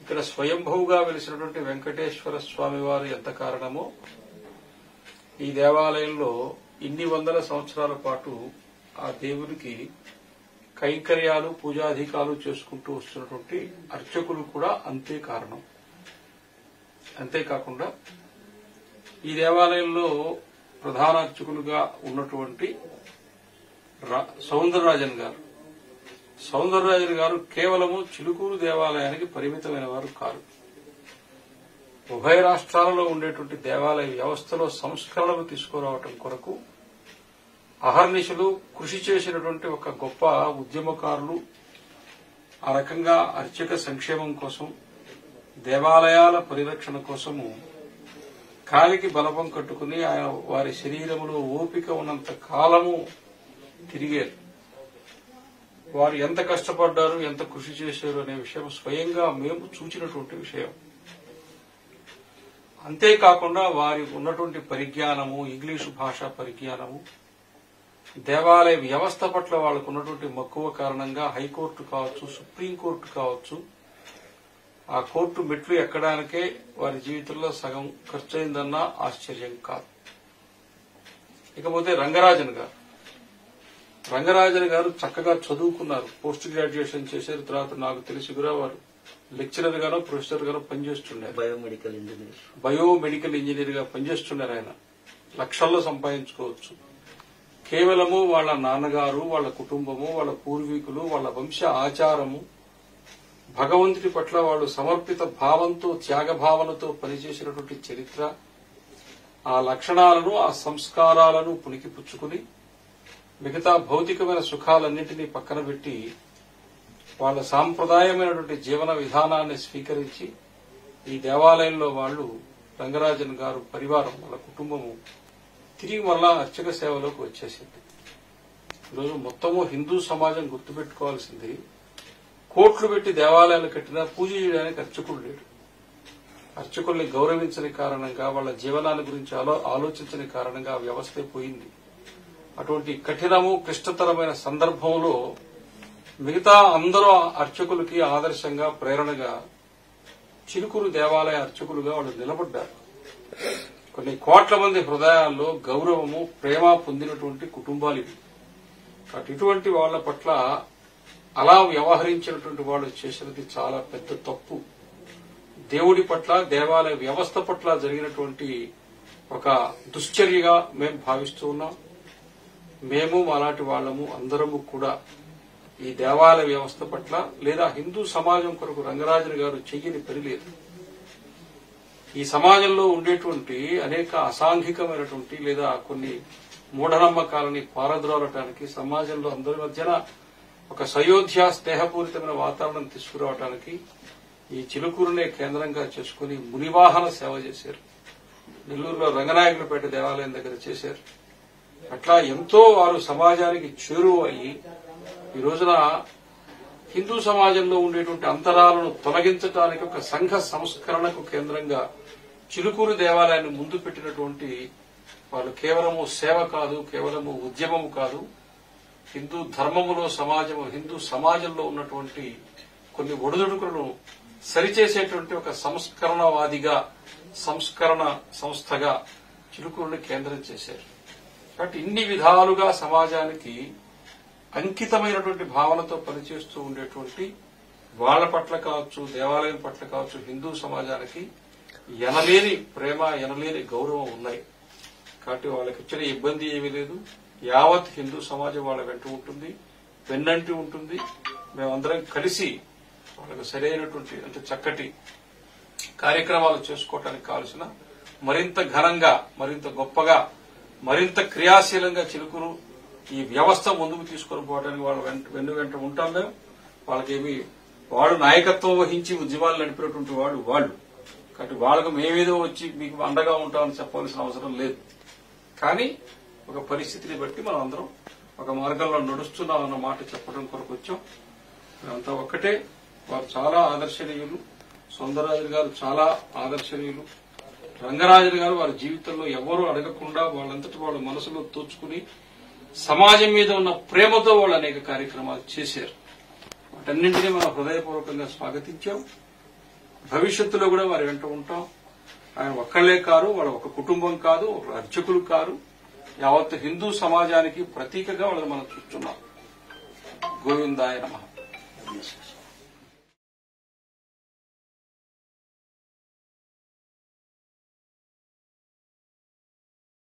ఇక్కడ స్వయంభూగా వెలిసినటువంటి వెంకటేశ్వర స్వామి వారు ఎంత కారణమో ఈ దేవాలయంలో ఇన్ని వందల సంవత్సరాల పాటు ఆ దేవునికి కైంకర్యాలు పూజాధికాలు చేసుకుంటూ వస్తున్నటువంటి అర్చకులు కూడా అంతే కారణం. అంతేకాకుండా ఈ దేవాలయంలో ప్రధాన అర్చకులుగా ఉన్నటువంటి సౌందరరాజన్ గారు కేవలము చిలుకూరు దేవాలయానికి పరిమితమైన వారు కాదు. ఉభయ రాష్ట్రాలలో ఉండేటువంటి దేవాలయ వ్యవస్థలో సంస్కరణలు తీసుకురావటం కొరకు అహర్నిశలు కృషి చేసినటువంటి ఒక గొప్ప ఉద్యమకారులు. ఆ రకంగా అర్చక సంక్షేమం కోసం, దేవాలయాల పరిరక్షణ కోసము కాలికి బలపం కట్టుకుని ఆయన వారి శరీరంలో ఓపిక ఉన్నంత కాలము తిరిగారు. వారు ఎంత కష్టపడ్డారు, ఎంత కృషి చేశారు అనే విషయం స్వయంగా మేము చూసినటువంటి విషయం. అంతేకాకుండా వారి ఉన్నటువంటి పరిజ్ఞానము, ఇంగ్లీషు భాషా పరిజ్ఞానము, దేవాలయ వ్యవస్థ పట్ల వాళ్ళకు ఉన్నటువంటి మక్కువ కారణంగా హైకోర్టు కావచ్చు, సుప్రీంకోర్టు కావచ్చు, ఆ కోర్టు మెట్లు ఎక్కడానికే వారి జీవితంలో సగం ఖర్చయిందన్నా ఆశ్చర్యం కాదు. ఇకపోతే రంగరాజన్ గారు చక్కగా చదువుకున్నారు, పోస్ట్ గ్రాడ్యుయేషన్ చేశారు. తర్వాత నాకు తెలిసి కూడా వారు లెక్చరర్ గానో ప్రొఫెసర్ గానో పనిచేస్తున్నారు. బయోమెడికల్ ఇంజనీర్ గా పనిచేస్తున్నారు. ఆయన లక్షల్లో సంపాదించుకోవచ్చు. కేవలము వాళ్ళ నాన్నగారు, వాళ్ళ కుటుంబము, వాళ్ళ పూర్వీకులు, వాళ్ళ వంశ ఆచారము, భగవంతుడి పట్ల వాళ్ళు సమర్పిత భావంతో, త్యాగ భావనతో పనిచేసినటువంటి చరిత్ర, ఆ లక్షణాలను, ఆ సంస్కారాలను పుణికిపుచ్చుకుని మిగతా భౌతికమైన సుఖాలన్నింటినీ పక్కన పెట్టి వాళ్ళ సాంప్రదాయమైనటువంటి జీవన విధానాన్ని స్వీకరించి ఈ దేవాలయంలో వాళ్ళు రంగరాజన్ గారు పరివారం, వాళ్ళ కుటుంబము తిరిగి మళ్ళా అర్చక సేవలోకి వచ్చేసింది. ఈరోజు మొత్తము హిందూ సమాజం గుర్తుపెట్టుకోవాల్సింది, కోట్లు పెట్టి దేవాలయాలు కట్టినా పూజ చేయడానికి అర్చకులు లేడు. అర్చకుల్ని గౌరవించని కారణంగా, వాళ్ళ జీవనాన్ని గురించి ఆలోచించని కారణంగా ఆ వ్యవస్థే పోయింది. అటువంటి కఠినము, క్లిష్టతరమైన సందర్భంలో మిగతా అందరూ అర్చకులకి ఆదర్శంగా, ప్రేరణగా చిలుకూరు దేవాలయ అర్చకులుగా వాళ్ళు నిలబడ్డారు. కొన్ని కోట్ల మంది హృదయాల్లో గౌరవము, ప్రేమ పొందినటువంటి కుటుంబాలు ఇవి. ఇటువంటి వాళ్ల పట్ల అలా వ్యవహరించినటువంటి వాళ్ళు చేసినది చాలా పెద్ద తప్పు. దేవుడి పట్ల, దేవాలయ వ్యవస్థ పట్ల జరిగినటువంటి ఒక దుశ్చర్యగా మేము భావిస్తూ ఉన్నాం. మేము అలాంటి వాళ్లము అందరము కూడా ఈ దేవాలయ వ్యవస్థ పట్ల లేదా హిందూ సమాజం కొరకు రంగరాజన్ గారు చెయ్యని పని లేదు. ఈ సమాజంలో ఉండేటువంటి అనేక అసాంఘికమైనటువంటి లేదా కొన్ని మూఢనమ్మకాలని పారద్రోలటానికి, సమాజంలో అందరి మధ్యన ఒక సయోధ్య స్నేహపూరితమైన వాతావరణం తీసుకురావడానికి ఈ చిలుకూరునే కేంద్రంగా చేసుకుని మునివాహన సేవ చేశారు. నెల్లూరులో రంగనాయకులపేట దేవాలయం దగ్గర చేశారు. అట్లా ఎంతో వారు సమాజానికి చేరువ అయ్యి ఈ రోజున హిందూ సమాజంలో ఉండేటువంటి అంతరాలను తొలగించడానికి ఒక సంఘ సంస్కరణకు కేంద్రంగా చిలుకూరు దేవాలయాన్ని ముందు పెట్టినటువంటి వాళ్ళు కేవలము సేవ కాదు, కేవలము ఉద్యమము కాదు, హిందూ ధర్మములో హిందూ సమాజంలో ఉన్నటువంటి కొన్ని ఒడిదుడుకులను సరిచేసేటువంటి ఒక సంస్కరణవాదిగా, సంస్కరణ సంస్థగా చిలుకూరుని కేంద్రం చేశారు. కాబట్టి ఇన్ని విధాలుగా సమాజానికి అంకితమైనటువంటి భావనతో పనిచేస్తూ ఉండేటువంటి వాళ్ల పట్ల కావచ్చు, దేవాలయం పట్ల కావచ్చు, హిందూ సమాజానికి ఎనలేని ప్రేమ, ఎనలేని గౌరవం ఉన్నాయి. కాబట్టి వాళ్ళకి ఇచ్చిన ఇబ్బంది ఏమీ లేదు. యావత్ హిందూ సమాజం వాళ్ళ వెంట ఉంటుంది, వెన్నంటి ఉంటుంది. మేమందరం కలిసి వాళ్ళకు సరైనటువంటి అంటే చక్కటి కార్యక్రమాలు చేసుకోవటానికి కావలసిన మరింత ఘనంగా, మరింత గొప్పగా, మరింత క్రియాశీలంగా చిలుకూరు ఈ వ్యవస్థ ముందుకు తీసుకొని పోవడానికి వాళ్ళ వెంట ఉంటాం. మేము వాళ్ళకేమి వాడు నాయకత్వం వహించి ఉద్యమాలు నడిపినటువంటి వాళ్ళు కాబట్టి వాళ్ళకు మేమేదో వచ్చి మీకు అండగా ఉంటామని చెప్పవలసిన అవసరం లేదు. కానీ ఒక పరిస్థితిని బట్టి మనం అందరం ఒక మార్గంలో నడుస్తున్నాం అన్న మాట చెప్పడం కొరకు వచ్చాం. మేమంతా ఒక్కటే. వారు చాలా ఆదర్శనీయులు. సౌందరరాజన్ గారు చాలా ఆదర్శనీయులు. రంగరాజన్ గారు వారి జీవితంలో ఎవరూ అడగకుండా వాళ్ళంతటి వాళ్ళ మనసులో తోచుకుని సమాజం మీద ఉన్న ప్రేమతో వాళ్ళు అనేక కార్యక్రమాలు చేశారు. వాటన్నింటినీ మనం హృదయపూర్వకంగా స్వాగతించాం. భవిష్యత్తులో కూడా వారి వెంట ఉంటాం. ఆయన ఒక్కళ్లే కారు, వాళ్ళ ఒక కుటుంబం కాదు, ఒక అర్చకులు కారు, యావత్ హిందూ సమాజానికి ప్రతీకగా వాళ్ళని మనం చూస్తున్నాం. గోవిందాయ నమః.